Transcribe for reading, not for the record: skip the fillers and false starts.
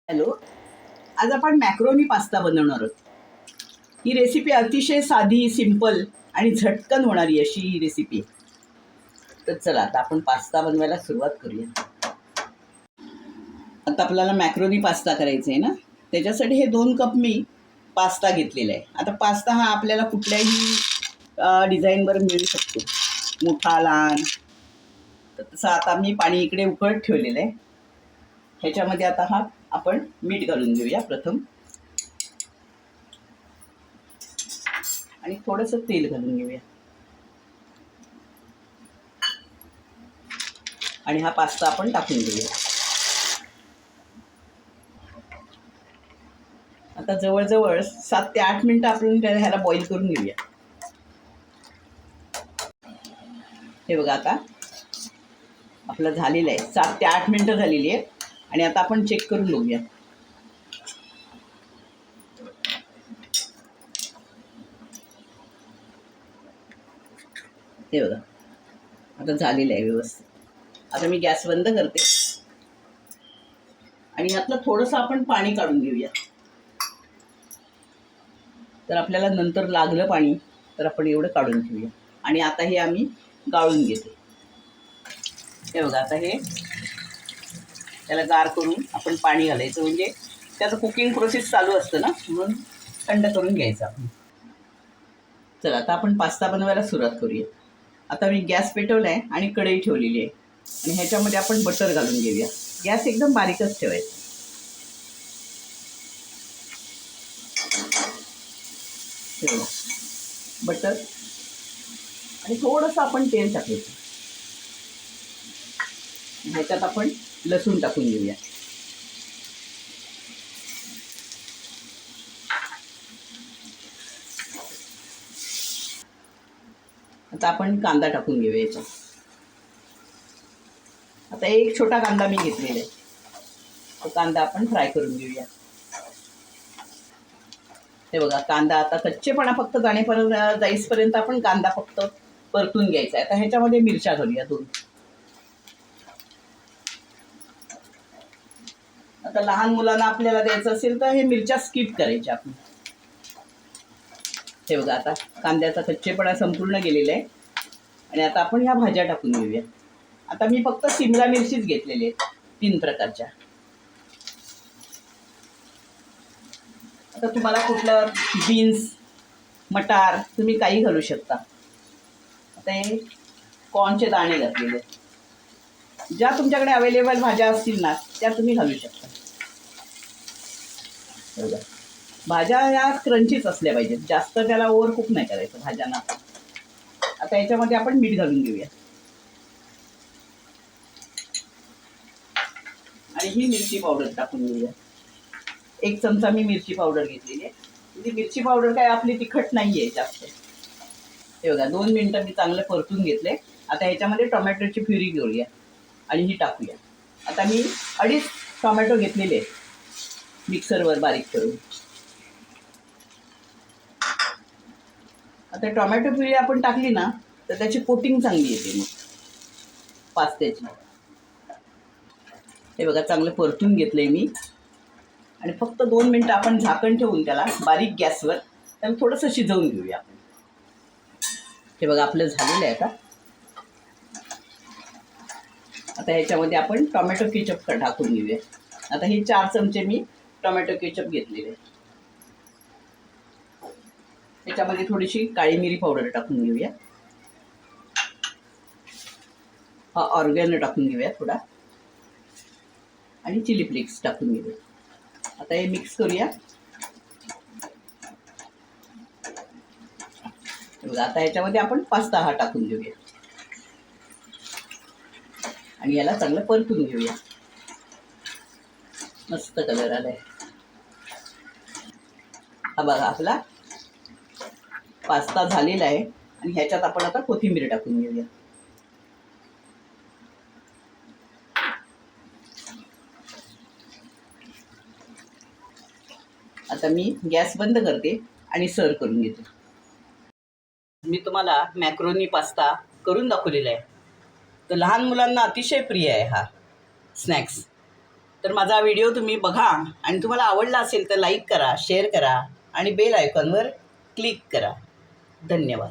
Hello, आज आपण macaroni pasta बनवणार आहोत. ही रेसिपी अतिशय साधी, सिंपल आणि झटकन होणारी अशी ही रेसिपी आहे. तर चला आता आपण पास्ता बनवायला सुरुवात करूया. आता आपल्याला मॅक्रोनी पास्ता करायचा आहे ना, त्याच्यासाठी हे 2 कप मी पास्ता घेतलेला आहे. आता पास्ता हा आपल्याला कुठल्याही डिझाईनवर मिळू शकतो, मोठा लहान. तर तसं आता मी पाणी इकडे उकळत ठेवलेलं आहे. ह्याच्यामध्ये आता आपण मीठ घालून घेऊया प्रथम आणि थोडंसं तेल घालून घेऊया आणि हा पास्ता आपण टाकून घेऊया. आता जवळजवळ 7 ते 8 मिनिटं आपण ह्याला बॉईल करून घेऊया. हे बघा, आता आपलं झालेलं आहे. 7 ते 8 मिनिटं झालेली आहे आणि आता आपण चेक करून बघूया. हे बघा, आता झालेलं आहे व्यवस्थित. आता मी गॅस बंद करते आणि यातलं थोडंसं आपण पाणी काढून घेऊया. तर आपल्याला नंतर लागलं पाणी तर आपण एवढं काढून घेऊया. आणि आता हे आम्ही गाळून घेतो. हे बघा, आता हे त्याला गार करून आपण पाणी घालायचं, म्हणजे त्याचं कुकिंग प्रोसेस चालू असतं ना, म्हणून थंड करून घ्यायचं आपण. चला आता आपण पास्ता बनवायला सुरुवात करूया. आता मी गॅस पेटवला आहे आणि कढई ठेवलेली आहे आणि ह्याच्यामध्ये आपण बटर घालून घेऊया. गॅस एकदम बारीकच ठेवायचा. हे बघा, बटर आणि थोडंसं आपण तेल टाकायचं. ह्याच्यात आपण लसूण टाकून घेऊया. आता आपण कांदा टाकून घेऊया याच्यात. आता एक छोटा कांदा मी घेतलेला आहे, तो कांदा आपण फ्राय करून घेऊया. हे बघा, कांदा आता कच्चेपणा फक्त जाईपर्यंत आपण कांदा फक्त परतून घ्यायचा आहे. आता ह्याच्यामध्ये मिरच्या घालूया 2. आता लहान मुलांना आपल्याला द्यायचं असेल तर हे मिरच्या स्किप करायच्या आपण. हे बघा, आता कांद्याचा कच्चेपणा संपूर्ण गेलेला आहे आणि आता आपण ह्या भाज्या टाकून घेऊया. आता मी फक्त सिमला मिरचीच घेतलेली आहेत, 3 प्रकारच्या. आता तुम्हाला कुठलं बीन्स, मटार तुम्ही काही घालू शकता. आता हे कॉर्नचे दाणे घातलेले, ज्या तुमच्याकडे अवेलेबल भाज्या असतील ना त्या तुम्ही घालू शकता. बघा, भाज्या ह्या क्रंचीच असल्या पाहिजेत, जास्त त्याला ओव्हर कुक नाही करायचं भाज्यांना. आता याच्यामध्ये आपण मीठ घालून घेऊया आणि ही मिरची पावडर टाकून घेऊया. 1 चमचा मी मिरची पावडर घेतलेली आहे. म्हणजे मिरची पावडर काय आपली तिखट नाही आहे जास्त. हे बघा, 2 मिनटं मी चांगलं परतून घेतले. आता ह्याच्यामध्ये टोमॅटोची प्युरी घेऊया आणि ही टाकूया. आता मी 2.5 टोमॅटो घेतलेले मिक्सरवर बारीक करून. आता टोमॅटो प्युरी आपण टाकली ना तर त्याची कोटिंग चांगली येते मग पास्त्याची. हे बघा, चांगलं परतून घेतलंय मी आणि फक्त 2 मिनटं आपण झाकण ठेवून त्याला बारीक गॅसवर त्याला थोडंसं शिजवून घेऊया. हे बघा, आपलं झालेलं आहे. आता ह्याच्यामध्ये आपण टोमॅटो केचप टाकून घेऊया. आता हे 4 चमचे मी टोमॅटो केचप घेतलेले. त्याच्यामध्ये थोडीशी काळी मिरी पावडर टाकून घेऊया. हा ऑर्गॅनो टाकून घेऊया थोडा आणि चिली फ्लेक्स टाकून घेऊया. आता हे मिक्स करूया. बघा, आता ह्याच्यामध्ये आपण पास्ता हा टाकून घेऊया आणि याला चांगलं परतून घेऊया. मस्त कलर आलाय. हा बघा, आपला पास्ता झालेला आहे आणि ह्याच्यात आपण आता कोथिंबीर टाकून घेऊया. आता मी गॅस बंद करते आणि सर्व करून घेते. मी तुम्हाला मॅक्रोनी पास्ता करून दाखवलेला आहे. तर लहान मुलांना अतिशय प्रिय आहे हा स्नॅक्स. तर माझा व्हिडिओ तुम्ही बघा आणि तुम्हाला आवडला असेल तर लाईक करा, शेअर करा आणि बेल आयकॉनवर क्लिक करा. धन्यवाद.